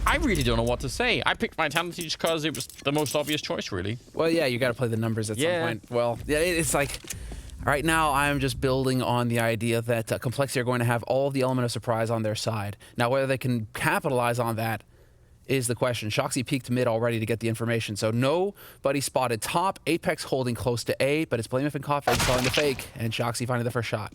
I really don't know what to say. I picked Vitality just because it was the most obvious choice, really. Well, yeah, you got to play the numbers at some point. Well, yeah, it's like right now I'm just building on the idea that Complexity are going to have all the element of surprise on their side. Now, whether they can capitalize on that is the question. shox peeked mid already to get the information, so nobody spotted top. Apex holding close to A, but it's blameif and Config calling the fake, and shox finding the first shot.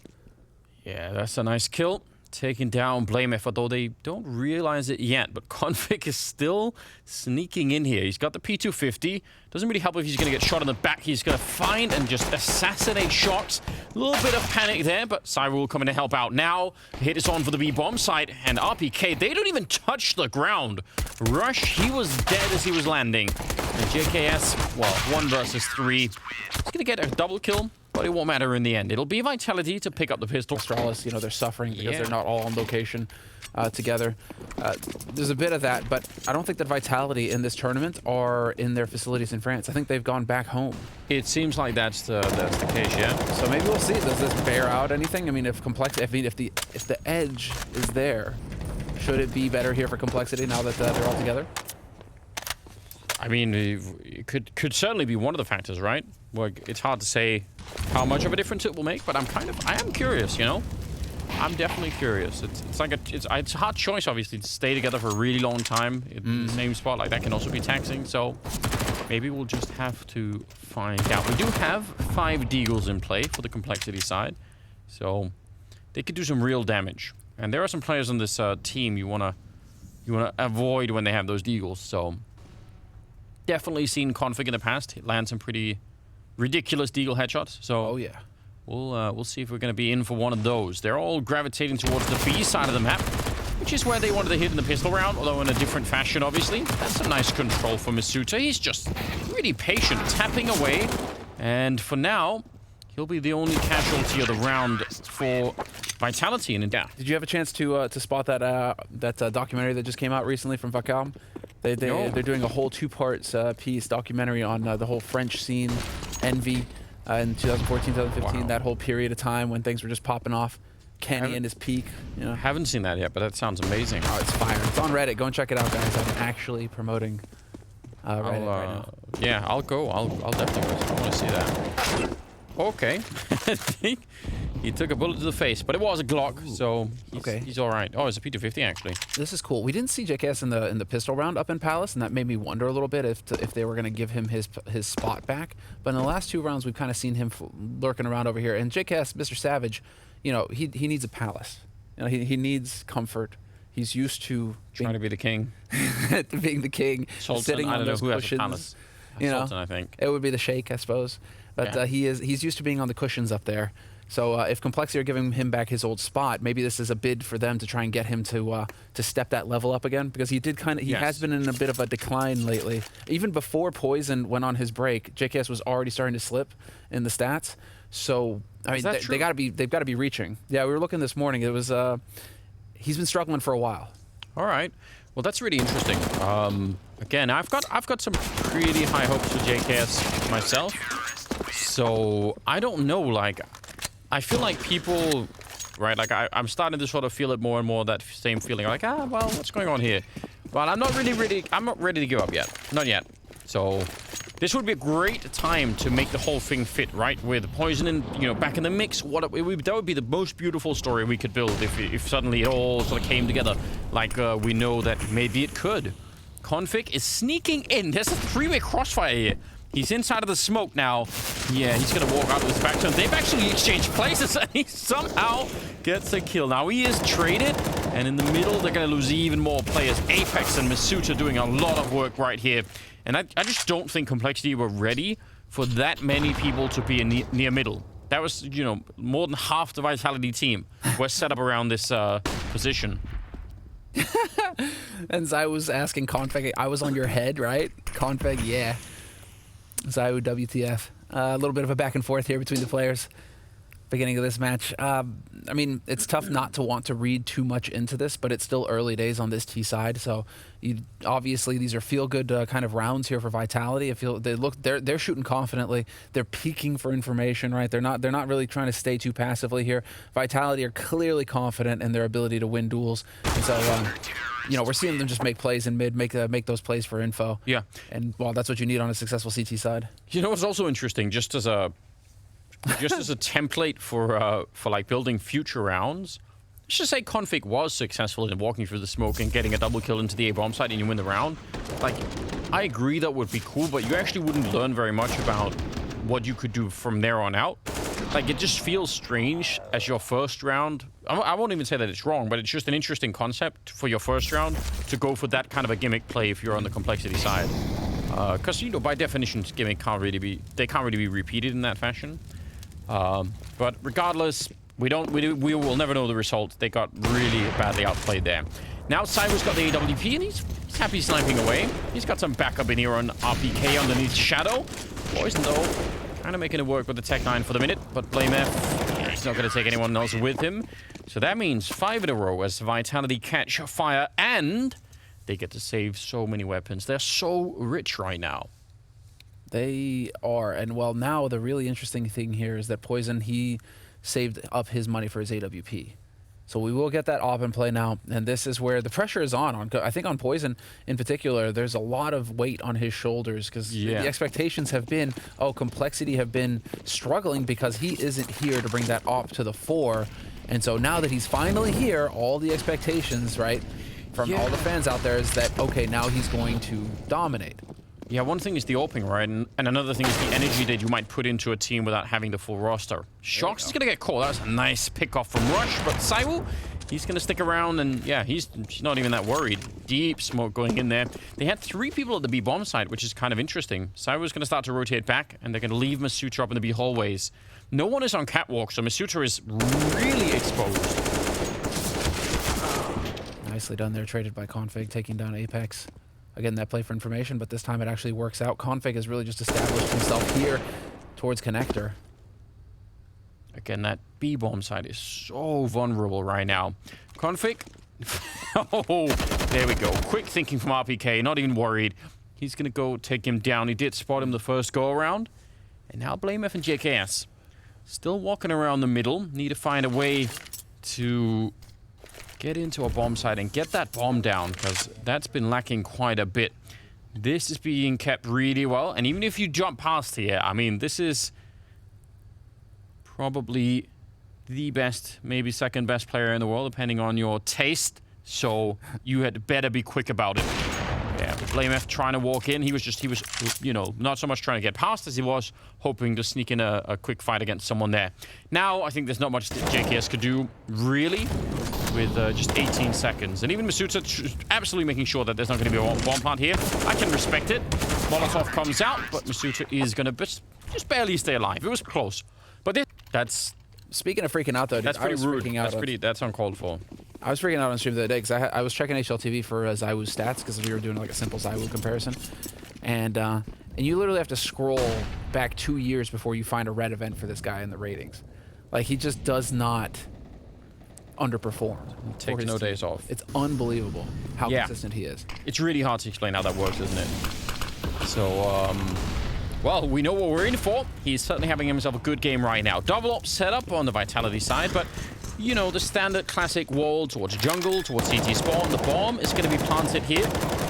Yeah, that's a nice kill. Taking down blameif, although they don't realize it yet. But Config is still sneaking in here. He's got the P250. Doesn't really help if he's going to get shot in the back. He's going to find and just assassinate shox. A little bit of panic there, but zywoo coming to help out now. Hit is on for the B-bomb site, and RPK, they don't even touch the ground. Rush, he was dead as he was landing. And jaCkz, well, 1 versus 3. He's going to get a double kill. But it won't matter in the end. It'll be Vitality to pick up the pistol. Astralis, you know, they're suffering because they're not all on location together. There's a bit of that, but I don't think that Vitality in this tournament are in their facilities in France. I think they've gone back home. It seems like that's the case, yeah. So maybe we'll see. Does this bear out anything? I mean, if the edge is there, should it be better here for Complexity now that they're all together? I mean, it could certainly be one of the factors, right? Well, it's hard to say how much of a difference it will make, but I am curious, you know? I'm definitely curious. It's like it's a hard choice, obviously, to stay together for a really long time in the same spot. Like, that can also be taxing, so maybe we'll just have to find out. We do have 5 deagles in play for the Complexity side, so they could do some real damage. And there are some players on this team you wanna avoid when they have those deagles, so definitely seen Config in the past land some pretty ridiculous deagle headshots. So yeah, we'll see if we're going to be in for one of those. They're all gravitating towards the B side of the map, which is where they wanted to hit in the pistol round, although in a different fashion, obviously. That's a nice control for masuta. He's just really patient, tapping away, and for now, he'll be the only casualty of the round for Vitality. And yeah, did you have a chance to spot that documentary that just came out recently from Vacalm? They're doing a whole 2-part piece documentary on the whole French scene, Envy, in 2014, 2015, that whole period of time when things were just popping off. Kenny and his peak, you know. Haven't seen that yet, but that sounds amazing. Oh, it's fire. It's on Reddit. Go and check it out, guys. I'm actually promoting Reddit right now. Yeah, I'll go. I'll definitely go. I want to see that. Okay. He took a bullet to the face, but it was a Glock, so he's all right. Oh, it's a P250 actually. This is cool. We didn't see jaCkz in the pistol round up in Palace, and that made me wonder a little bit if they were going to give him his spot back. But in the last 2 rounds, we've kind of seen him lurking around over here. And jaCkz, Mr. Savage, you know, he needs a Palace. You know, he needs comfort. He's used to trying to be the king, being the king, Sultan, sitting on those cushions. Palace. You know, Sultan, I think it would be the Sheikh, I suppose. But he's used to being on the cushions up there. So if Complexity are giving him back his old spot, maybe this is a bid for them to try and get him to step that level up again, because he has been in a bit of a decline lately. Even before Poison went on his break, jaCkz was already starting to slip in the stats. So I mean, they've got to be reaching. Yeah, we were looking this morning. It was he's been struggling for a while. All right. Well, that's really interesting. Again, I've got some pretty high hopes for jaCkz myself. So I don't know, like, I feel like people, right, like I'm starting to sort of feel it more and more, that same feeling, like, well, what's going on here? But I'm not ready to give up yet. Not yet. So this would be a great time to make the whole thing fit, right? With Poison in, you know, back in the mix. That would be the most beautiful story we could build if suddenly it all sort of came together like we know that maybe it could. Config is sneaking in. There's a 3-way crossfire here. He's inside of the smoke now. Yeah, he's going to walk out with his back turn. They've actually exchanged places, and he somehow gets a kill. Now, he is traded, and in the middle, they're going to lose even more players. Apex and masuta doing a lot of work right here. And I just don't think Complexity were ready for that many people to be in near middle. That was, you know, more than half the Vitality team was set up around this position. And zywoo's asking Config, I was on your head, right? Config, yeah. zywoo, WTF. A little bit of a back and forth here between the players. Beginning of this match. I mean, it's tough not to want to read too much into this, but it's still early days on this T side. So, obviously, these are feel-good kind of rounds here for Vitality. I feel they're shooting confidently. They're peeking for information, right? They're not really trying to stay too passively here. Vitality are clearly confident in their ability to win duels. And so, you know, we're seeing them just make plays in mid, make those plays for info. Yeah. And, well, that's what you need on a successful CT side. You know what's also interesting, just as a template for like building future rounds, let's just say Config was successful in walking through the smoke and getting a double kill into the A bomb site and you win the round. Like, I agree that would be cool, but you actually wouldn't learn very much about what you could do from there on out. Like, it just feels strange as your first round. I won't even say that it's wrong, but it's just an interesting concept for your first round to go for that kind of a gimmick play if you're on the complexity side. Because, you know, by definition, gimmick can't really be repeated in that fashion. But regardless, we will never know the result. They got really badly outplayed there. Now zywoo's got the AWP and he's happy sniping away. He's got some backup in here on RPK underneath Shadow. Poison though, kind of making it work with the Tech 9 for the minute, but blameF, he's not going to take anyone else with him. So that means 5 in a row as Vitality catch fire, and they get to save so many weapons. They're so rich right now. They are, and well, now the really interesting thing here is that Poison, he saved up his money for his AWP. So we will get that op in play now, and this is where the pressure is on. I think on Poison in particular, there's a lot of weight on his shoulders because the expectations have been, oh, Complexity have been struggling because he isn't here to bring that op to the fore. And so now that he's finally here, all the expectations, right, from all the fans out there is that, okay, now he's going to dominate. Yeah, one thing is the opening, right? And another thing is the energy that you might put into a team without having the full roster. shox is going to get caught. That was a nice pick off from Rush, but zywoo, he's going to stick around, and yeah, he's not even that worried. Deep smoke going in there. They had 3 people at the B bomb site, which is kind of interesting. zywoo's going to start to rotate back, and they're going to leave masutra up in the B hallways. No one is on catwalk, so masutra is really exposed. Nicely done there, traded by Config, taking down Apex. Again, that play for information, but this time it actually works out. Config has really just established himself here towards connector. Again, that B bomb side is so vulnerable right now. Config. Oh, there we go. Quick thinking from RPK, not even worried. He's going to go take him down. He did spot him the first go around. And now blameF and jaCkz. Still walking around the middle. Need to find a way to get into a bomb site and get that bomb down, because that's been lacking quite a bit. This is being kept really well, and even if you jump past here, I mean, this is probably the best, maybe second best player in the world, depending on your taste, so you had better be quick about it. Yeah, blameF trying to walk in. He was, you know, not so much trying to get past as he was hoping to sneak in a quick fight against someone there. Now, I think there's not much that jaCkz could do, really, with just 18 seconds. And even masutra absolutely making sure that there's not going to be a bomb plant here. I can respect it. Molotov comes out, but masutra is going to just barely stay alive. It was close. But that's... Speaking of freaking out, though, dude, that's pretty rude. That's uncalled for. I was freaking out on stream the other day because I was checking HLTV for zywoo's stats because we were doing like a simple zywoo comparison, and you literally have to scroll back 2 years before you find a red event for this guy in the ratings. Like, he just does not underperform. Takes no days off. It's unbelievable how consistent he is. It's really hard to explain how that works, isn't it? So, well, we know what we're in for. He's certainly having himself a good game right now. Double op setup on the Vitality side, but, you know, the standard classic wall towards jungle, towards CT spawn. The bomb is going to be planted here,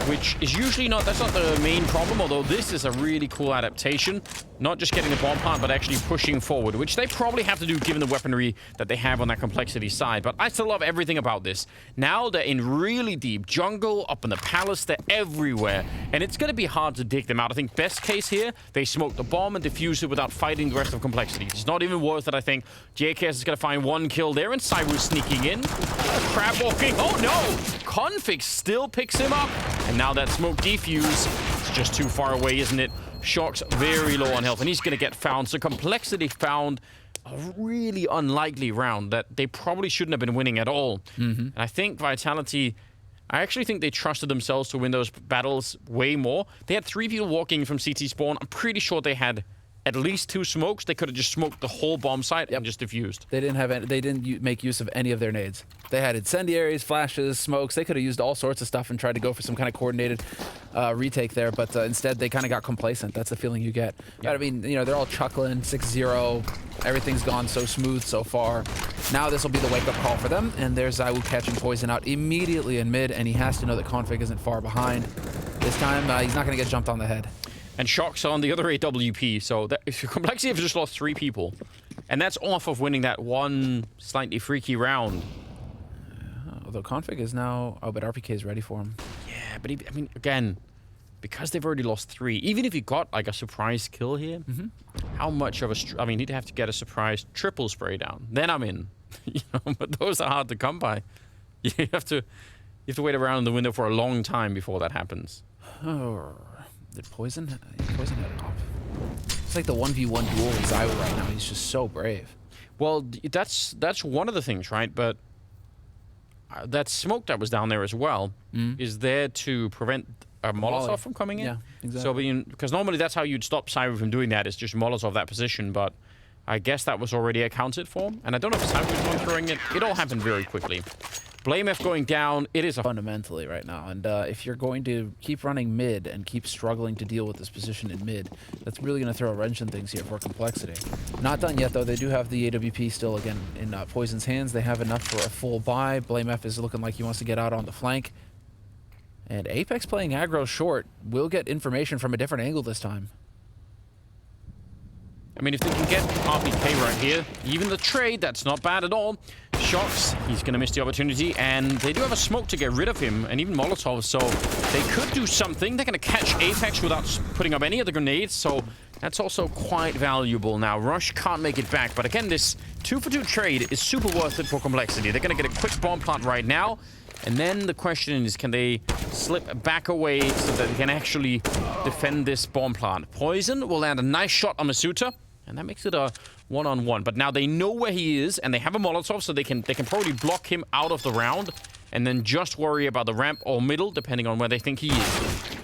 which is usually not, that's not the main problem, although this is a really cool adaptation. Not just getting the bomb plant, but actually pushing forward, which they probably have to do given the weaponry that they have on that complexity side. But I still love everything about this. Now they're in really deep jungle, up in the palace, they're everywhere. And it's going to be hard to dig them out. I think best case here, they smoke the bomb and defuse it without fighting the rest of complexity. It's not even worth it, I think. jaCkz is going to find 1 kill there, and zywoo sneaking in. Crab walking. Oh no! Config still picks him up. And now that smoke defuse, it's just too far away, isn't it? shox very low on health, and he's going to get found. So complexity found a really unlikely round that they probably shouldn't have been winning at all. And I think Vitality, I actually think they trusted themselves to win those battles way more. They had 3 people walking from CT spawn. I'm pretty sure they had at least 2 smokes, they could have just smoked the whole bomb site and just defused. They didn't have any, they didn't make use of any of their nades. They had incendiaries, flashes, smokes. They could have used all sorts of stuff and tried to go for some kind of coordinated retake there, but instead they kind of got complacent. That's the feeling you get. Yeah. But, I mean, you know, they're all chuckling, 6-0. Everything's gone so smooth so far. Now this will be the wake-up call for them, and there's zywoo catching poison out immediately in mid, and he has to know that Config isn't far behind. This time, he's not going to get jumped on the head. And shox on the other AWP, so that, Complexity have just lost 3 people. And that's off of winning that one slightly freaky round. Although Config is now... Oh, but RPK is ready for him. Yeah, but I mean, again, because they've already lost 3, even if he got like a surprise kill here, how much of a... I mean, he'd have to get a surprise triple spray down. Then I'm in. You know, but those are hard to come by. You have to wait around in the window for a long time before that happens. Oh, did Poison had it off? It's like the 1v1 duel with zywoo right now. He's just so brave. Well, that's one of the things, right? But that smoke that was down there as well is there to prevent a Molotov from coming in. Yeah, exactly. So, because normally that's how you'd stop zywoo from doing that, is just Molotov that position, but I guess that was already accounted for. And I don't know if zywoo was one throwing it. It all happened very quickly. BlameF going down, it is a... Fundamentally right now, and if you're going to keep running mid and keep struggling to deal with this position in mid, that's really going to throw a wrench in things here for Complexity. Not done yet, though. They do have the AWP still, again, in Poison's hands. They have enough for a full buy. BlameF is looking like he wants to get out on the flank. And Apex playing aggro short will get information from a different angle this time. I mean, if they can get RPK right here, even the trade, that's not bad at all. shox, he's going to miss the opportunity, and they do have a smoke to get rid of him, and even Molotov, so they could do something. They're going to catch Apex without putting up any of the grenades, so that's also quite valuable. Now, Rush can't make it back, but again, this 2-for-2 trade is super worth it for Complexity. They're going to get a quick bomb plant right now, and then the question is, can they slip back away so that they can actually defend this bomb plant? Poison will land a nice shot on Masuta, and that makes it a one-on-one. But now they know where he is, and they have a Molotov, so they can probably block him out of the round, and then just worry about the ramp or middle, depending on where they think he is.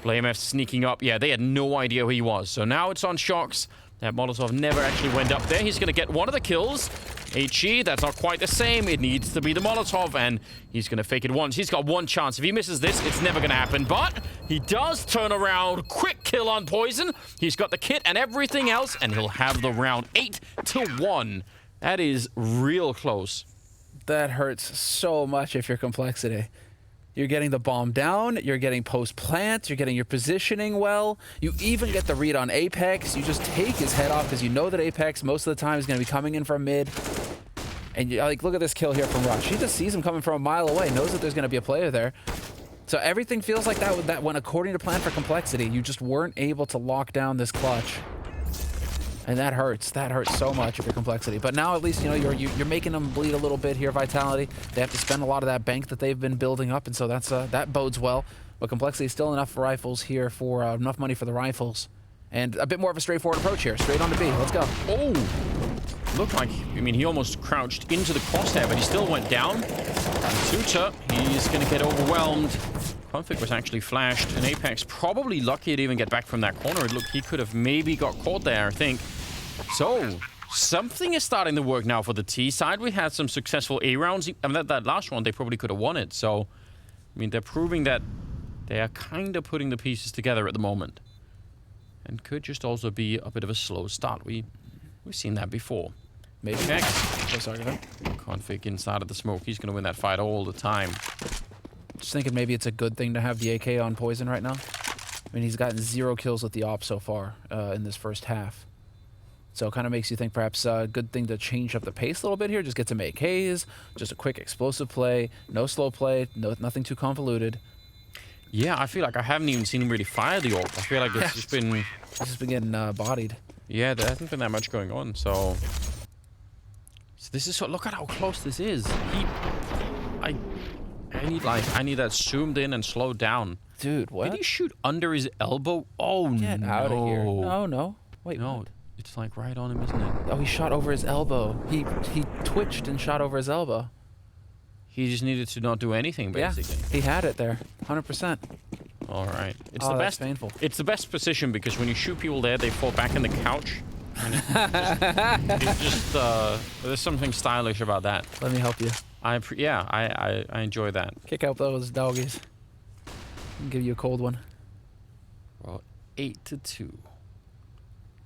BlameF sneaking up. Yeah, they had no idea who he was. So now it's on shox. That Molotov never actually went up there. He's going to get one of the kills. HE, that's not quite the same. It needs to be the Molotov, and he's going to fake it once. He's got one chance. If he misses this, it's never going to happen. But he does turn around. Quick kill on Poison. He's got the kit and everything else, and he'll have the round 8-1. That is real close. That hurts so much if you're Complexity. You're getting the bomb down, you're getting post-plant, you're getting your positioning well. You even get the read on Apex. You just take his head off because you know that Apex most of the time is going to be coming in from mid. And you, like, look at this kill here from Rush. He just sees him coming from a mile away, knows that there's going to be a player there. So everything feels like that went according to plan for Complexity. You just weren't able to lock down this clutch. And that hurts. That hurts so much if you're Complexity. But now at least, you know, you're making them bleed a little bit here, Vitality. They have to spend a lot of that bank that they've been building up, and so that's that bodes well. But Complexity still enough rifles here for enough money for the rifles. And a bit more of a straightforward approach here. Straight on to B. Let's go. Oh! Looked like, I mean, he almost crouched into the crosshair, but he still went down. Tutor, he's going to get overwhelmed. Config was actually flashed, and Apex probably lucky to even get back from that corner. It looked he could have maybe got caught there, I think. So, something is starting to work now for the T side. We had some successful A rounds. I mean, that last one, they probably could have won it. So, I mean, they're proving that they are kind of putting the pieces together at the moment. And could just also be a bit of a slow start. We've seen that before. Maybe. Config inside of the smoke. He's going to win that fight all the time. Just thinking maybe it's a good thing to have the AK on Poison right now. I mean, he's gotten 0 kills with the op so far in this first half. So it kind of makes you think perhaps a good thing to change up the pace a little bit here. Just get some AKs, just a quick explosive play, no slow play, nothing too convoluted. Yeah, I feel like I haven't even seen him really fire the ult. I feel like it's just been... He's just been getting bodied. Yeah, there hasn't been that much going on, so this is... Look at how close this is. I need that zoomed in and slowed down. Dude, what? Did he shoot under his elbow? Oh, Get out of here. No. Wait, no. what? It's like right on him, isn't it? Oh, he shot over his elbow. He twitched and shot over his elbow. He just needed to not do anything, basically. Yeah, he had it there, 100%. All right. It's Oh, the that's best. painful. It's the best position because when you shoot people there, they fall back in the couch, And it's just there's something stylish about that. Let me help you. I enjoy that. Kick out those doggies. I'll give you a cold one. Well, 8-2.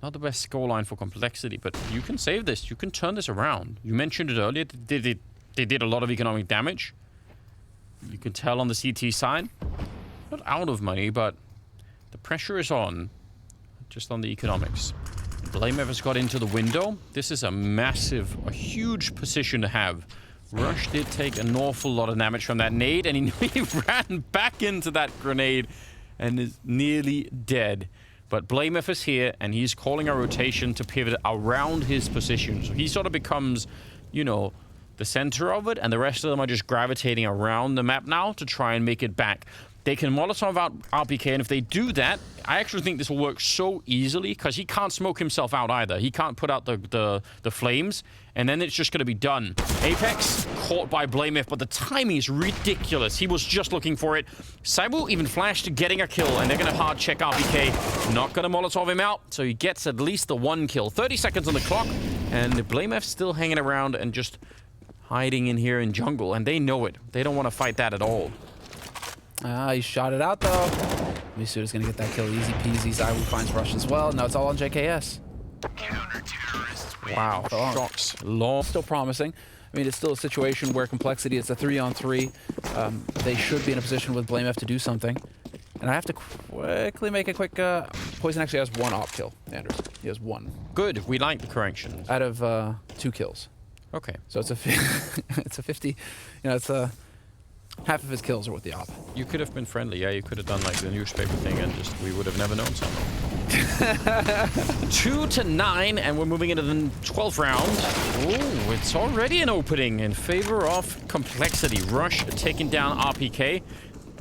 Not the best scoreline for complexity, but you can save this. You can turn this around. You mentioned it earlier. They did a lot of economic damage. You can tell on the CT side. Not out of money, but the pressure is on. Just on the economics. Blamev has got into the window. This is a huge position to have. Rush did take an awful lot of damage from that nade, and he ran back into that grenade and is nearly dead. But Blamev is here, and he's calling a rotation to pivot around his position. So he sort of becomes, you know, the center of it, and the rest of them are just gravitating around the map now to try and make it back. They can Molotov out RPK, and if they do that, I actually think this will work so easily, because he can't smoke himself out either. He can't put out the flames, and then it's just going to be done. Apex caught by Blamev, but the timing is ridiculous. He was just looking for it. zywoo even flashed getting a kill, and they're going to hard check RPK. Not going to Molotov him out, so he gets at least the 1 kill. 30 seconds on the clock, and Blamev's still hanging around and just hiding in here in jungle, and they know it. They don't want to fight that at all. He shot it out, though. Misuda's going to get that kill easy peasy. zywoo finds Rush as well. Now it's all on jaCkz. Wow. Shox. Long. Still promising. I mean, it's still a situation where complexity, it's a 3-on-3. They should be in a position with Blamev to do something. And I have to quickly make a quick... Poison actually has 1 op kill, Anders. He has 1. Good. We like the corrections. Out of 2 kills. Okay. So it's a, it's a 50... You know, it's a... Half of his kills are with the op. You could have been friendly. Yeah, you could have done like the newspaper thing and just we would have never known something. 2-9, and we're moving into the 12th round. Oh, it's already an opening in favor of complexity. Rush taking down RPK.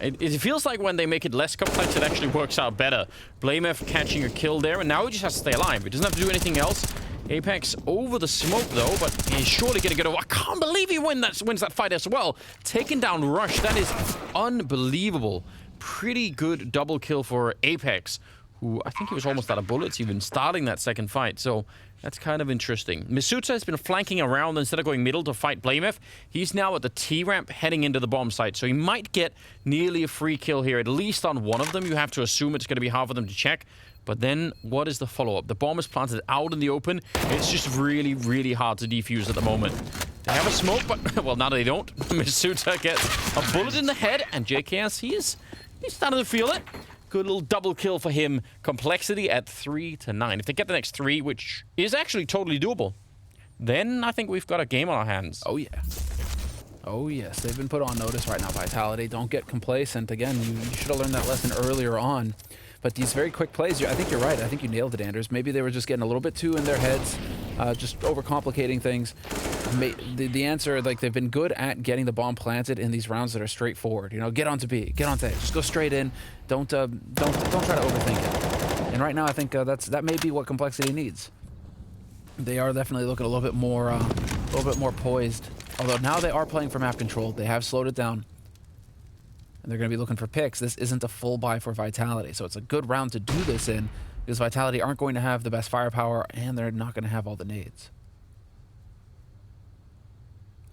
It feels like when they make it less complex, it actually works out better. Blamev catching a kill there, and now he just has to stay alive. He doesn't have to do anything else. Apex over the smoke, though, but he's surely going to get over. I can't believe he wins that fight as well. Taking down Rush, that is unbelievable. Pretty good double kill for Apex, who I think he was almost out of bullets even starting that second fight. So that's kind of interesting. Misuta has been flanking around instead of going middle to fight Blamev. He's now at the T-ramp heading into the bomb site. So he might get nearly a free kill here, at least on one of them. You have to assume it's going to be hard for them to check. But then, what is the follow-up? The bomb is planted out in the open. It's just really, really hard to defuse at the moment. They have a smoke, but, well, now they don't. Misuta gets a bullet in the head, and jaCkz, he's starting to feel it. Good little double kill for him. Complexity at 3-9. If they get the next 3, which is actually totally doable, then I think we've got a game on our hands. Oh, yeah. Oh, yes. They've been put on notice right now, Vitality. Don't get complacent. Again, you should have learned that lesson earlier on. But these very quick plays, I think you're right. I think you nailed it, Anders. Maybe they were just getting a little bit too in their heads, just overcomplicating things. The answer, like, they've been good at getting the bomb planted in these rounds that are straightforward. You know, get onto B, get onto A, just go straight in. Don't try to overthink it. And right now, I think that may be what complexity needs. They are definitely looking a little bit more poised. Although now they are playing for map control. They have slowed it down. And they're going to be looking for picks. This isn't a full buy for Vitality, so it's a good round to do this in, because Vitality aren't going to have the best firepower, and they're not going to have all the nades.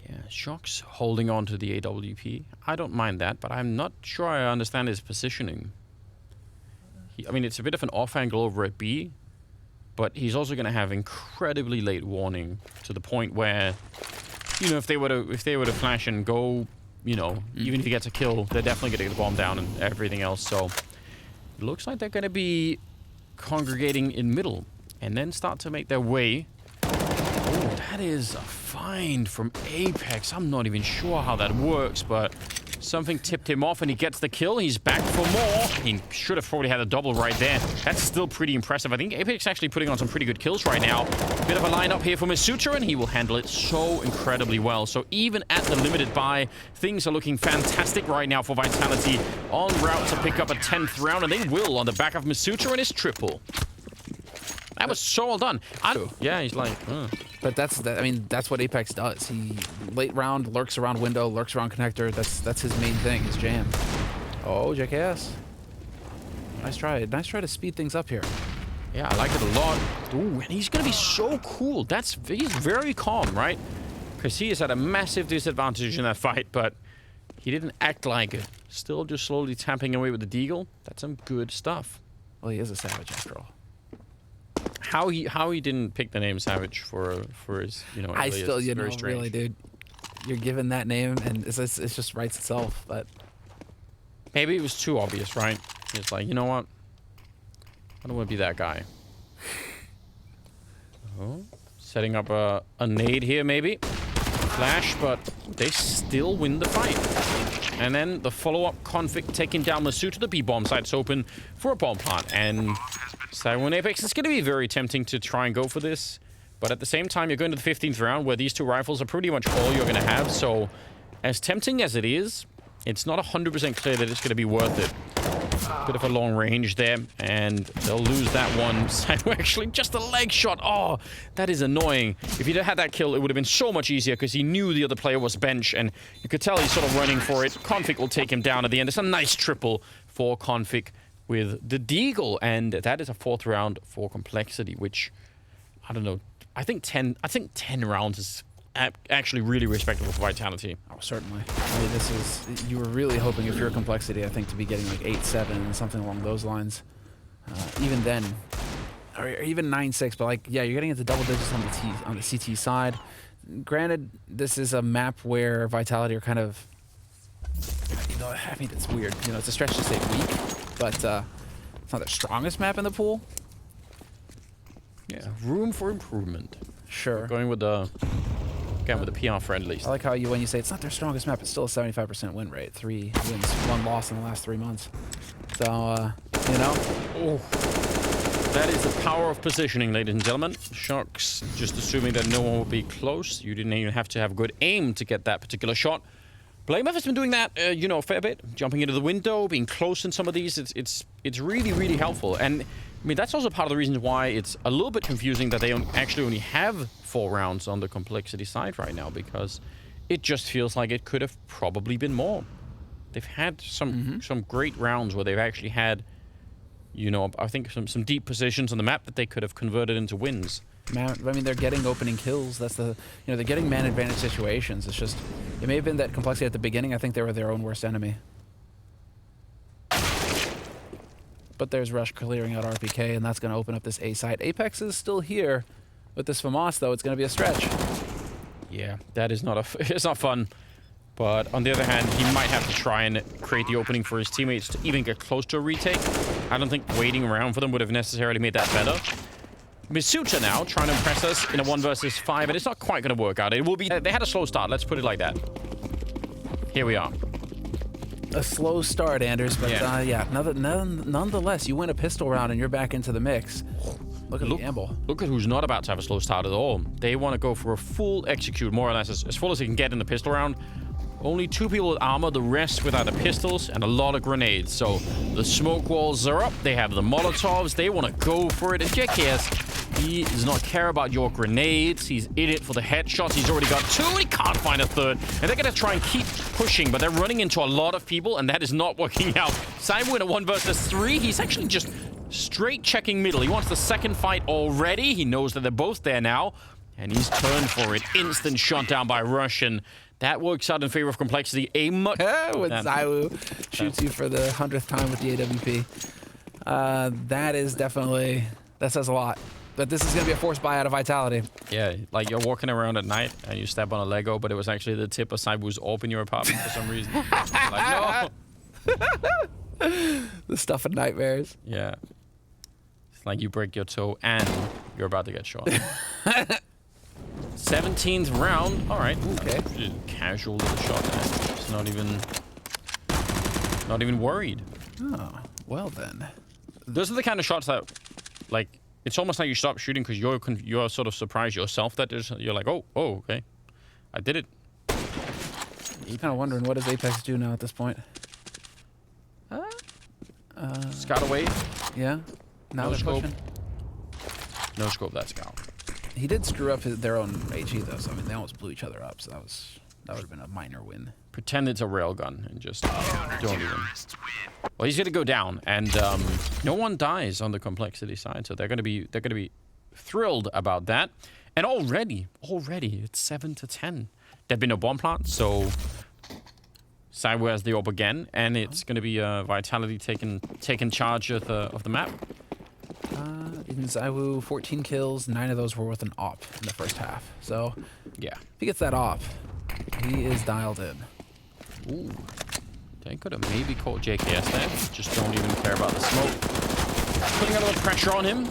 Yeah, shox holding on to the AWP. I don't mind that, but I'm not sure I understand his positioning. I mean, it's a bit of an off angle over at B, but he's also going to have incredibly late warning to the point where, you know, if they were to flash and go, you know, even if he gets a kill, they're definitely going to get the bomb down and everything else. So it looks like they're going to be congregating in middle and then start to make their way. Oh, that is a find from Apex. I'm not even sure how that works, but something tipped him off and he gets the kill. He's back for more. He should have probably had a double right there. That's still pretty impressive. I think Apex actually putting on some pretty good kills right now. Bit of a lineup here for Misuta, and he will handle it so incredibly well. So even at the limited buy, things are looking fantastic right now for Vitality. En route to pick up a 10th round, and they will on the back of Misuta and his triple. That was so well done. Yeah, he's like... But I mean, that's what Apex does. He late round lurks around window, lurks around connector. That's his main thing, his jam. Oh, jaCkz. Nice try. Nice try to speed things up here. Yeah, I like it a lot. Ooh, and he's gonna be so cool. He's very calm, right? Because he is at a massive disadvantage in that fight, but he didn't act like it. Still just slowly tapping away with the deagle. That's some good stuff. Well, he is a savage after all. How he didn't pick the name Savage for his, you know, I still, you know, very strange. really, dude. You're given that name, and it just writes itself. But maybe it was too obvious, right? It's like, you know what? I don't want to be that guy. Oh, setting up a nade here, maybe. Flash, but they still win the fight. And then the follow-up conflict taking down Masu to the B-bomb side. It's open for a bomb plant. And zywoo Apex, it's going to be very tempting to try and go for this. But at the same time, you're going to the 15th round where these two rifles are pretty much all you're going to have. So as tempting as it is, it's not 100% clear that it's going to be worth it. Bit of a long range there, and they'll lose that one. zywoo actually just a leg shot. Oh, that is annoying. If he'd had that kill, it would have been so much easier because he knew the other player was bench, and you could tell he's sort of running for it. Config will take him down at the end. It's a nice triple for Config with the deagle, and that is a 4th round for complexity, which, I don't know, I think 10 rounds is actually really respectable for Vitality. oh, certainly. I mean, this is, you were really hoping if you're a complexity, I think, to be getting like 8-7 and something along those lines. Even then, or even 9-6. But like, yeah, you're getting into double digits on the CT side. Granted, this is a map where Vitality are kind of, you know, I mean, it's weird. You know, it's a stretch to say weak, but it's not the strongest map in the pool. Yeah, room for improvement. Sure. We're going with the again with the PR friendlies. I like how when you say it's not their strongest map, it's still a 75% win rate. 3 wins, 1 loss in the last 3 months. So, you know. Oh, that is the power of positioning, ladies and gentlemen. shox, just assuming that no one will be close. You didn't even have to have good aim to get that particular shot. Blameff has been doing that, you know, a fair bit. Jumping into the window, being close in some of these. It's really, really helpful. And I mean, that's also part of the reasons why it's a little bit confusing that they actually only have 4 rounds on the complexity side right now, because it just feels like it could have probably been more. They've had some great rounds where they've actually had, you know, I think some deep positions on the map that they could have converted into wins. I mean, they're getting opening kills. That's the, you know, they're getting man advantage situations. It's just, it may have been that complexity at the beginning. I think they were their own worst enemy. But there's Rush clearing out RPK, and that's going to open up this A side. Apex is still here. With this FAMAS, though, it's going to be a stretch. Yeah, that is not it's not fun. But on the other hand, he might have to try and create the opening for his teammates to even get close to a retake. I don't think waiting around for them would have necessarily made that better. Misuta now trying to impress us in a 1 versus 5, and it's not quite going to work out. It will be. They had a slow start. Let's put it like that. Here we are. A slow start, Anders, but yeah, nonetheless, you win a pistol round and you're back into the mix. Look at the gamble. Look at who's not about to have a slow start at all. They want to go for a full execute, more or less as full as they can get in the pistol round. Only 2 people with armor, the rest with either pistols and a lot of grenades. So the smoke walls are up. They have the Molotovs. They want to go for it. And jaCkz, he does not care about your grenades. He's in it for the headshots. He's already got 2. He can't find a 3rd. And they're going to try and keep pushing, but they're running into a lot of people, and that is not working out. zywoo in a 1 versus 3. He's actually just straight checking middle. He wants the 2nd fight already. He knows that they're both there now, and he's turned for it. Instant shot down by Rush, and that works out in favor of complexity. A much when zywoo shoots you for the 100th time with the AWP. That is definitely, that says a lot. But this is going to be a forced buy out of Vitality. Yeah, like you're walking around at night and you step on a Lego, but it was actually the tip of zywoo's AWP in your apartment for some reason. Like, no! The stuff of nightmares. Yeah. It's like you break your toe and you're about to get shot. 17th round. All right. Okay. Just casual little shot there. Just not even worried. Oh, well then. Those are the kind of shots that, like, it's almost like you stop shooting because you're sort of surprised yourself that you're like, oh, okay, I did it. You're kind of wondering, what does Apex do now at this point? Scout away. Yeah. Now they're scope. pushing. No scope that scout. He did screw up their own HE though, so I mean they almost blew each other up. So that would have been a minor win. pretend it's a railgun and just don't even. Well, he's gonna go down, and no one dies on the complexity side, so they're gonna be thrilled about that. And already it's 7-10. There've been no bomb plant, so zywoo has the orb again, and it's gonna be Vitality taking charge of the map. In zywoo, 14 kills, 9 of those were with an op in the first half. So Yeah. if he gets that op, he is dialed in. Ooh. They could have maybe caught jaCkz there. Just don't even care about the smoke. Putting a little pressure on him.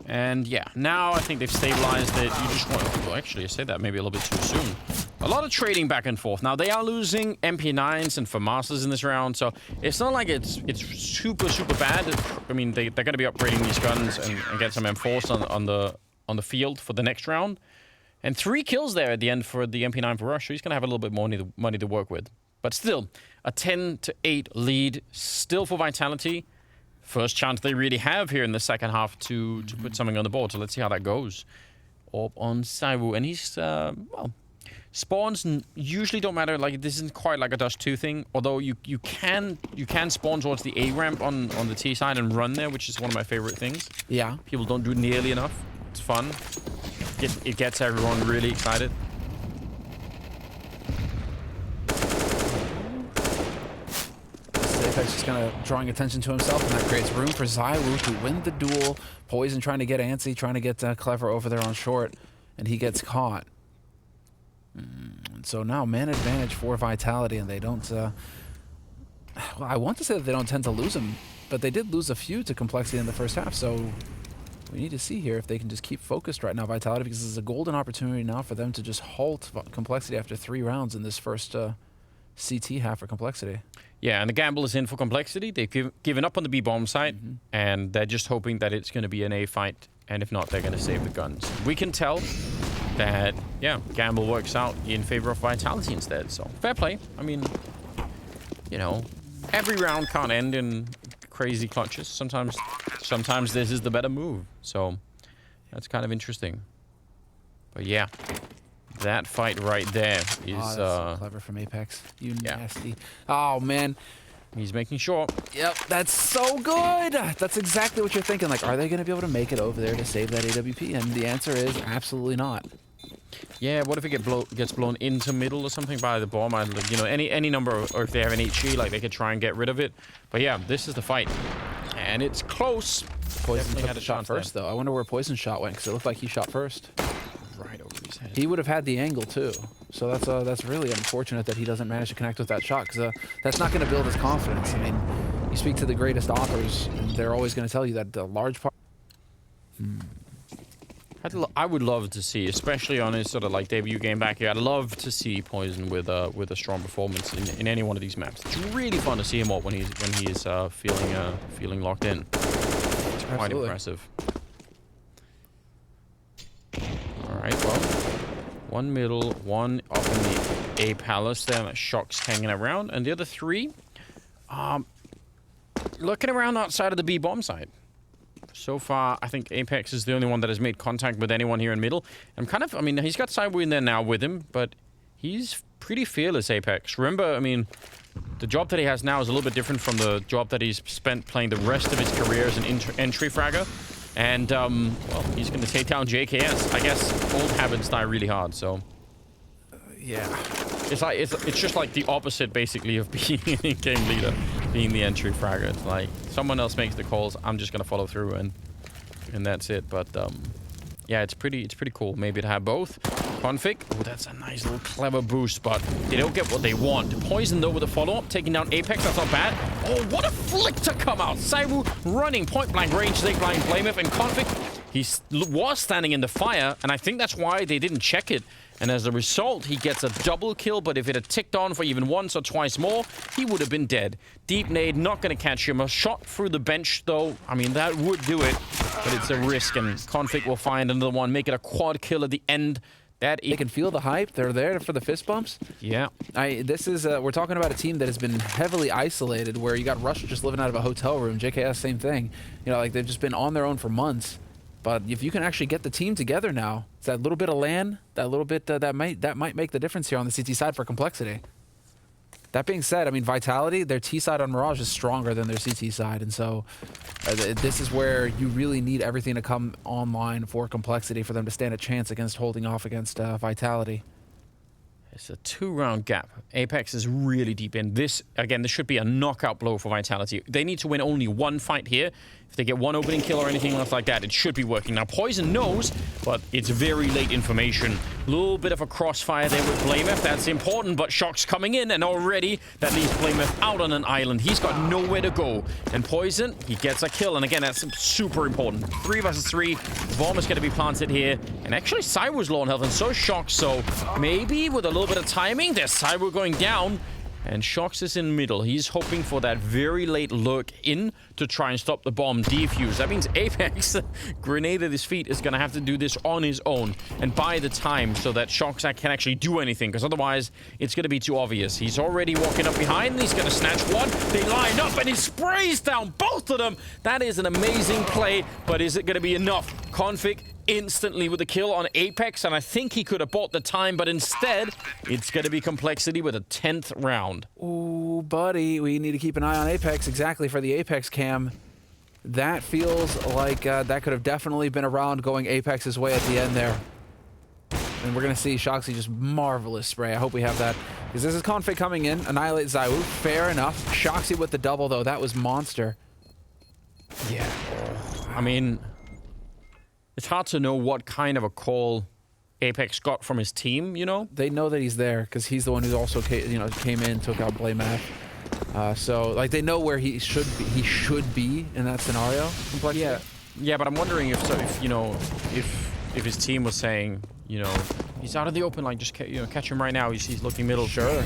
And yeah, now I think they've stabilized it. You just want... Well, actually, I said that maybe a little bit too soon. A lot of trading back and forth. Now, they are losing MP9s and FAMASas in this round, so it's not like it's super bad. I mean, they're going to be upgrading these guns and get some M4s on the field for the next round. And 3 kills there at the end for the MP9 for Rush, so he's going to have a little bit more money to work with. But still, a 10-8 lead still for Vitality. First chance they really have here in the second half to put something on the board. So let's see how that goes. Orb on zywoo, and he's well, spawns usually don't matter. Like, this isn't quite like a Dust 2 thing. Although you can spawn towards the A ramp on the T side and run there, which is one of my favorite things. Yeah, People don't do nearly enough. It's fun. It gets everyone really excited. Just kind of drawing attention to himself, and that creates room for zywoo to win the duel. Poison trying to get antsy, trying to get clever over there on short, and he gets caught. So now man advantage for Vitality, and they don't... well, I want to say that they don't tend to lose him, but they did lose a few to complexity in the first half, so we need to see here if they can just keep focused right now, Vitality, because this is a golden opportunity now for them to just halt complexity after 3 rounds in this first CT half for complexity. Yeah, and the gamble is in for complexity. They've given up on the B-bomb site, and they're just hoping that it's going to be an A fight, and if not, they're going to save the guns. We can tell that, yeah, gamble works out in favor of Vitality instead, so fair play. I mean, you know, every round can't end in crazy clutches. Sometimes this is the better move, so that's kind of interesting. But yeah, that fight right there is... that's so clever from Apex. You nasty. Oh, man. He's making sure. Yep, that's so good. That's exactly what you're thinking. Like, are they going to be able to make it over there to save that AWP? And the answer is absolutely not. Yeah, what if it gets blown into middle or something by the bomb? Like, you know, any number, or if they have an HE, like, they could try and get rid of it. But yeah, this is the fight. And it's close. Poison took the shot first, though. I wonder where Poison's shot went, because it looked like he shot first. Right over his head. He would have had the angle too, so that's really unfortunate that he doesn't manage to connect with that shot, because that's not going to build his confidence. I mean, you speak to the greatest offers, and they're always going to tell you that the large part. I would love to see, especially on his sort of like debut game back here, I'd love to see Poison with a strong performance in any one of these maps. It's really fun to see him up when he's feeling locked in. It's quite impressive. Alright, well, one middle, one up in the A palace there, and shox hanging around, and the other 3 looking around outside of the B bomb side. So far, I think Apex is the only one that has made contact with anyone here in middle. I'm kind of, I mean, he's got zywoo in there now with him, but he's pretty fearless, Apex. Remember, I mean, the job that he has now is a little bit different from the job that he's spent playing the rest of his career as an entry fragger. And, well, he's going to take down jaCkz. I guess old habits die really hard, so... yeah. It's like, it's just like the opposite, basically, of being a game leader, being the entry fragger. It's like, someone else makes the calls, I'm just going to follow through, and that's it. But, yeah, it's pretty cool. Maybe to have both. Config. Oh, that's a nice little clever boost, but they don't get what they want. Poison, though, with a follow-up, taking down Apex. That's not bad. Oh, what a flick to come out. zywoo running point-blank range. They blind Flameth, and Config, he was standing in the fire, and I think that's why they didn't check it. And as a result, he gets a double kill, but if it had ticked on for even once or twice more, he would have been dead. Deep nade, not going to catch him. A shot through the bench, though, I mean, that would do it, but it's a risk, and Config will find another one, make it a quad kill at the end. They can feel the hype. They're there for the fist bumps. Yeah. This is, we're talking about a team that has been heavily isolated, where you got Rush just living out of a hotel room. jaCkz, same thing. You know, like, they've just been on their own for months. But if you can actually get the team together now, it's that little bit of LAN, that little bit that might make the difference here on the CT side for complexity. That being said, I mean, Vitality, their T side on Mirage is stronger than their CT side, and so this is where you really need everything to come online for Complexity for them to stand a chance against holding off against Vitality. It's a 2-round gap. Apex is really deep in. This, again, this should be a knockout blow for Vitality. They need to win only one fight here. If they get one opening kill or anything else like that, it should be working. Now, Poison knows, but it's very late information. A little bit of a crossfire there with Blameth. That's important, but shox coming in, and already that leaves Blameth out on an island. He's got nowhere to go. And Poison, he gets a kill. And again, that's super important. 3 versus 3. Bomb is going to be planted here. And actually, zywoo's low on health, and so is shox. So maybe with a little bit of timing, there's zywoo going down. And shox is in middle. He's hoping for that very late lurk in to try and stop the bomb defuse. That means Apex, grenade at his feet, is going to have to do this on his own and buy the time so that shox can actually do anything, because otherwise it's going to be too obvious. He's already walking up behind. He's going to snatch one. They line up and he sprays down both of them. That is an amazing play, but is it going to be enough? Config instantly with a kill on Apex, and I think he could have bought the time, but instead it's going to be Complexity with a 10th round. Ooh, buddy, we need to keep an eye on Apex. Exactly, for the Apex cam. That feels like that could have definitely been a round going Apex's way at the end there. And we're going to see shoxy just marvelous spray. I hope we have that, because this is Config coming in. Annihilate zywoo, fair enough. shoxy with the double, though. That was monster. Yeah. I mean, it's hard to know what kind of a call Apex got from his team, you know? They know that he's there because he's the one who also came in, took out Blameth. So, like, they know where he should be in that scenario. Yeah, but I'm wondering if his team was saying, you know, he's out of the open, like, just catch him right now. He's looking middle. Sure.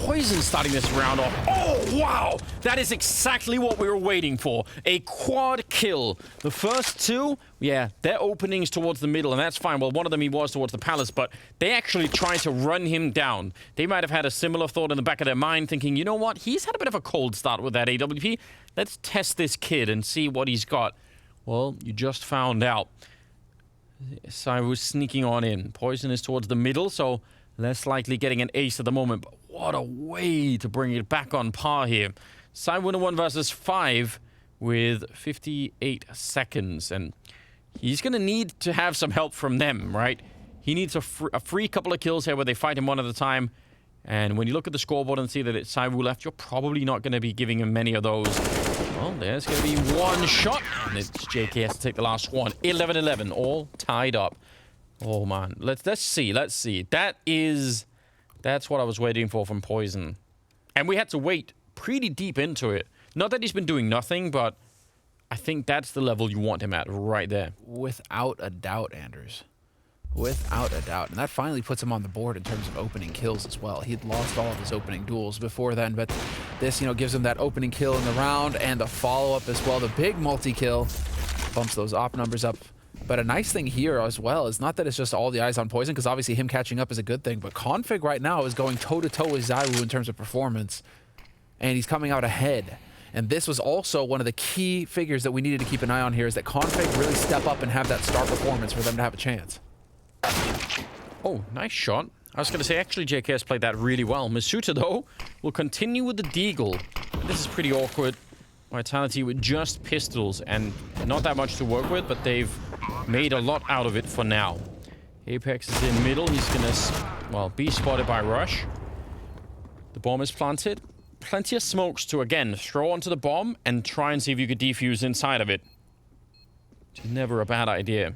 Poison starting this round off. Oh, wow! That is exactly what we were waiting for. A quad kill. The first two, yeah, their openings towards the middle, and that's fine. Well, one of them he was towards the palace, but they actually tried to run him down. They might have had a similar thought in the back of their mind, thinking, you know what? He's had a bit of a cold start with that AWP. Let's test this kid and see what he's got. Well, you just found out. zywoo sneaking on in. Poison is towards the middle, so less likely getting an ace at the moment. But what a way to bring it back on par here. zywoo 1 versus 5 with 58 seconds. And he's going to need to have some help from them, right? He needs a free couple of kills here where they fight him one at a time. And when you look at the scoreboard and see that it's zywoo left, you're probably not going to be giving him many of those. Well, there's going to be one shot, and it's jaCkz to take the last one. 11-11, all tied up. Oh, man. Let's see. That's what I was waiting for from Poison. And we had to wait pretty deep into it. Not that he's been doing nothing, but I think that's the level you want him at right there. Without a doubt, Anders. Without a doubt. And that finally puts him on the board in terms of opening kills as well. He had lost all of his opening duels before then, but this, gives him that opening kill in the round and the follow-up as well. The big multi-kill bumps those op numbers up. But a nice thing here as well is not that it's just all the eyes on Poison, because obviously him catching up is a good thing, but Config right now is going toe-to-toe with zywoo in terms of performance, and he's coming out ahead. And this was also one of the key figures that we needed to keep an eye on here, is that Config really step up and have that star performance for them to have a chance. Oh, nice shot. I was going to say, actually, jaCkz played that really well. masuta, though, will continue with the deagle. This is pretty awkward. Vitality with just pistols and not that much to work with, but they've made a lot out of it for now. Apex is in middle. He's going to, well, be spotted by Rush. The bomb is planted. Plenty of smokes to, again, throw onto the bomb and try and see if you could defuse inside of it. Which is never a bad idea.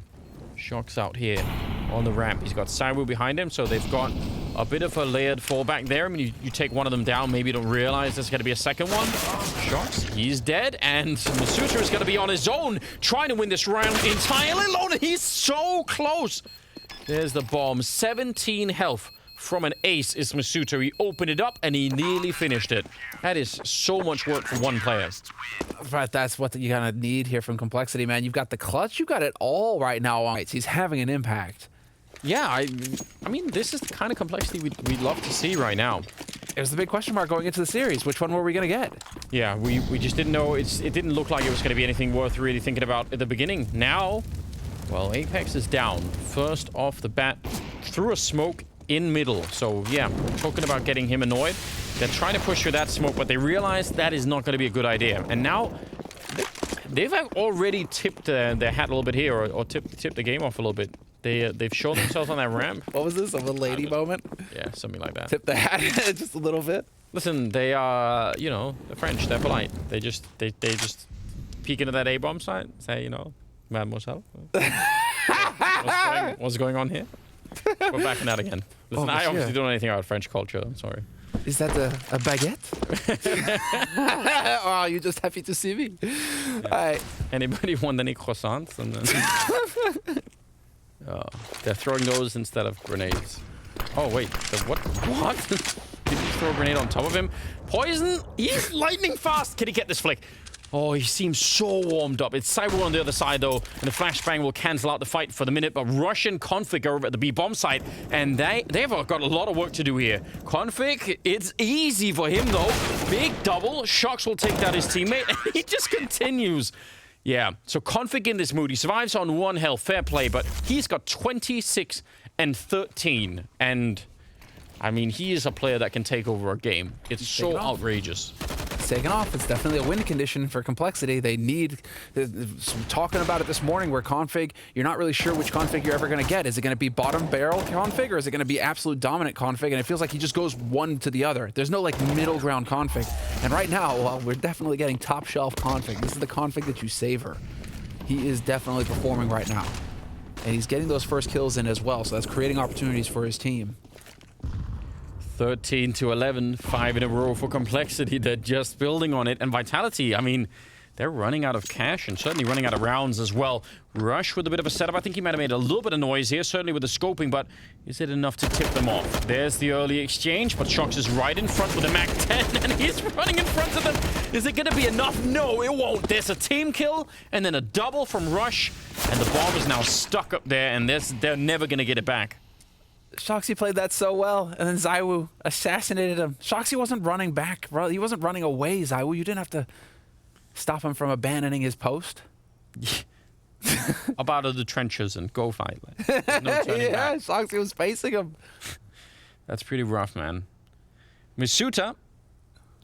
shox out here on the ramp. He's got zywoo behind him, so they've got a bit of a layered fallback there. I mean, you take one of them down, maybe you don't realize there's going to be a second one. shox, he's dead, and masuta is going to be on his own, trying to win this round entirely alone. He's so close. There's the bomb. 17 health from an ace is masuta. He opened it up, and he nearly finished it. That is so much work for one player. But that's what you kind of need here from Complexity, man. You've got the clutch. You've got it all right now. He's having an impact. Yeah, I mean, this is the kind of Complexity we'd love to see right now. It was the big question mark going into the series. Which one were we going to get? Yeah, we just didn't know. It didn't look like it was going to be anything worth really thinking about at the beginning. Now, well, Apex is down. First off the bat, through a smoke in middle. So, yeah, talking about getting him annoyed. They're trying to push through that smoke, but they realize that is not going to be a good idea. And now they've already tipped their hat a little bit here, or tipped the game off a little bit. They've shown themselves on that ramp. What was this? A little lady moment? Yeah, something like that. Tip the hat just a little bit. Listen, they are, you know, the French. They're polite. They just peek into that A-bomb site, say, you know, mademoiselle. What's going on here? We're backing out again. Listen, I obviously don't know anything about French culture. I'm sorry. Is that a baguette? Oh, you're just happy to see me. Yeah. All right. Anybody want any croissants? And then they're throwing those instead of grenades. Oh wait, what? Did he throw a grenade on top of him? Poison? He's lightning fast. Can he get this flick? Oh, he seems so warmed up. It's zywoo on the other side, though, and the flashbang will cancel out the fight for the minute. But Russian Config are over at the B-bomb site, and they've got a lot of work to do here. Config, it's easy for him, though. Big double. shox will take down his teammate, and he just continues. Yeah, so Config in this mood. He survives on 1 health. Fair play, but he's got 26 and 13. And, I mean, he is a player that can take over a game. It's so outrageous. It's taken off. It's definitely a win condition for Complexity. They need, talking about it this morning, where Config, you're not really sure which Config you're ever going to get. Is it going to be bottom barrel Config, or is it going to be absolute dominant Config? And it feels like he just goes one to the other. There's no like middle ground Config. And right now, well, we're definitely getting top shelf Config. This is the Config that you savor. He is definitely performing right now. And he's getting those first kills in as well, so that's creating opportunities for his team. 13 to 11, 5 in a row for Complexity. They're just building on it. And Vitality, I mean, they're running out of cash and certainly running out of rounds as well. Rush with a bit of a setup. I think he might have made a little bit of noise here, certainly with the scoping, but is it enough to tip them off? There's the early exchange, but shox is right in front with a Mac 10, and he's running in front of them. Is it going to be enough? No, it won't. There's a team kill, and then a double from Rush, and the bomb is now stuck up there, and they're never going to get it back. shoxy played that so well, and then zywoo assassinated him. shoxy wasn't running back, bro. He wasn't running away, zywoo. You didn't have to stop him from abandoning his post. Up out of the trenches and go fight. Like, there's no turning back. shoxy was facing him. That's pretty rough, man. Misuta,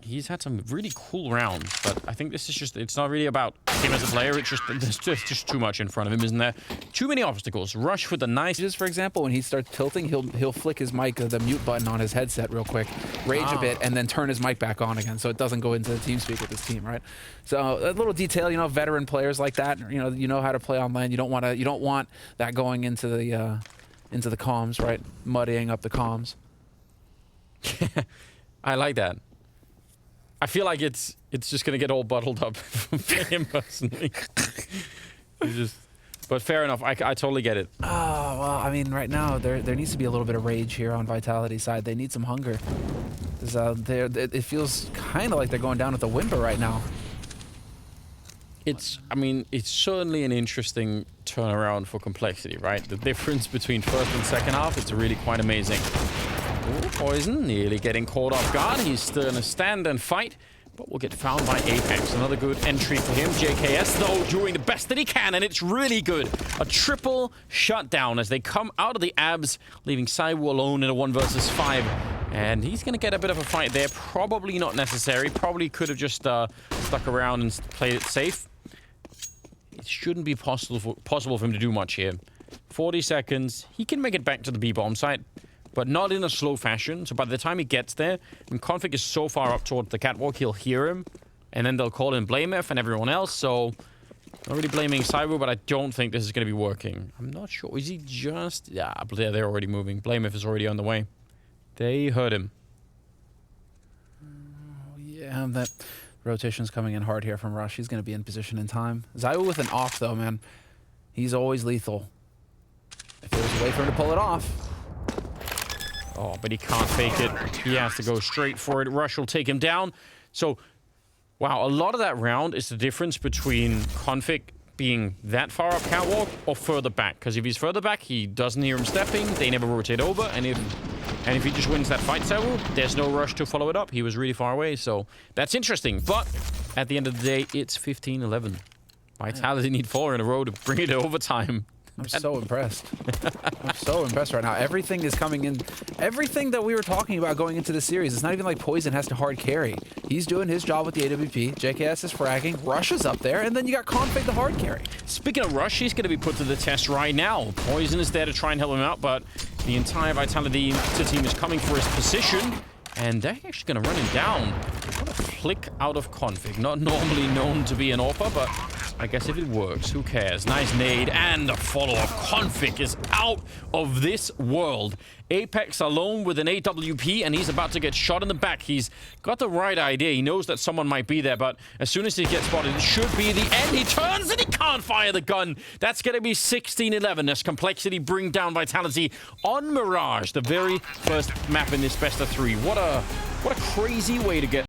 he's had some really cool rounds, but I think this is just, it's not really about him as a player. It's just, there's just too much in front of him, isn't there? Too many obstacles. Rush with the nice... Just for example, when he starts tilting, he'll flick his mic, the mute button on his headset real quick, rage a bit, and then turn his mic back on again, so it doesn't go into the TeamSpeak with his team, right? So a little detail, you know, veteran players like that, you know how to play on lane. You don't want that going into the comms, right? Muddying up the comms. I like that. I feel like it's just gonna get all bottled up for him personally. But fair enough. I totally get it. Oh well, I mean, right now there needs to be a little bit of rage here on Vitality's side. They need some hunger. It feels kind of like they're going down with a whimper right now. I mean, it's certainly an interesting turnaround for Complexity, right? The difference between first and second half, it's really quite amazing. Ooh, Poison nearly getting caught off guard. He's still gonna stand and fight, but will get found by Apex. Another good entry for him. jaCkz, though, doing the best that he can, and it's really good. A triple shutdown as they come out of the abs, leaving zywoo alone in a 1 versus 5. And he's gonna get a bit of a fight there. Probably not necessary. Probably could have just stuck around and played it safe. It shouldn't be possible for him to do much here. 40 seconds. He can make it back to the B-bomb site, but not in a slow fashion. So by the time he gets there, and Config is so far up towards the catwalk, he'll hear him, and then they'll call in blameF and everyone else. So not really blaming zywoo, but I don't think this is going to be working. I'm not sure. Is he just... Yeah, they're already moving. blameF is already on the way. They heard him. Yeah, that rotation's coming in hard here from Rush. He's going to be in position in time. zywoo with an off, though, man. He's always lethal. If there's a way for him to pull it off... Oh, but he can't fake it. He has to go straight for it. Rush will take him down. So, wow, a lot of that round is the difference between Config being that far up catwalk or further back. Because if he's further back, he doesn't hear him stepping. They never rotate over. And if he just wins that fight, zywoo, there's no rush to follow it up. He was really far away. So, that's interesting. But at the end of the day, it's 15-11. Vitality need 4 in a row to bring it to overtime. I'm so impressed. I'm so impressed right now. Everything is coming in. Everything that we were talking about going into the series, it's not even like Poison has to hard carry. He's doing his job with the AWP. jaCkz is fragging. Rush is up there, and then you got Config the hard carry. Speaking of Rush, he's going to be put to the test right now. Poison is there to try and help him out, but the entire Vitality team is coming for his position. And they're actually going to run him down. What a flick out of Config. Not normally known to be an AWPer, but I guess if it works, who cares? Nice nade, and the follow-up. Config is out of this world. Apex alone with an AWP, and he's about to get shot in the back. He's got the right idea. He knows that someone might be there, but as soon as he gets spotted, it should be the end. He turns and he can't fire the gun. That's going to be 16-11 as Complexity bring down Vitality on Mirage, the very first map in this best of 3. What a crazy way to get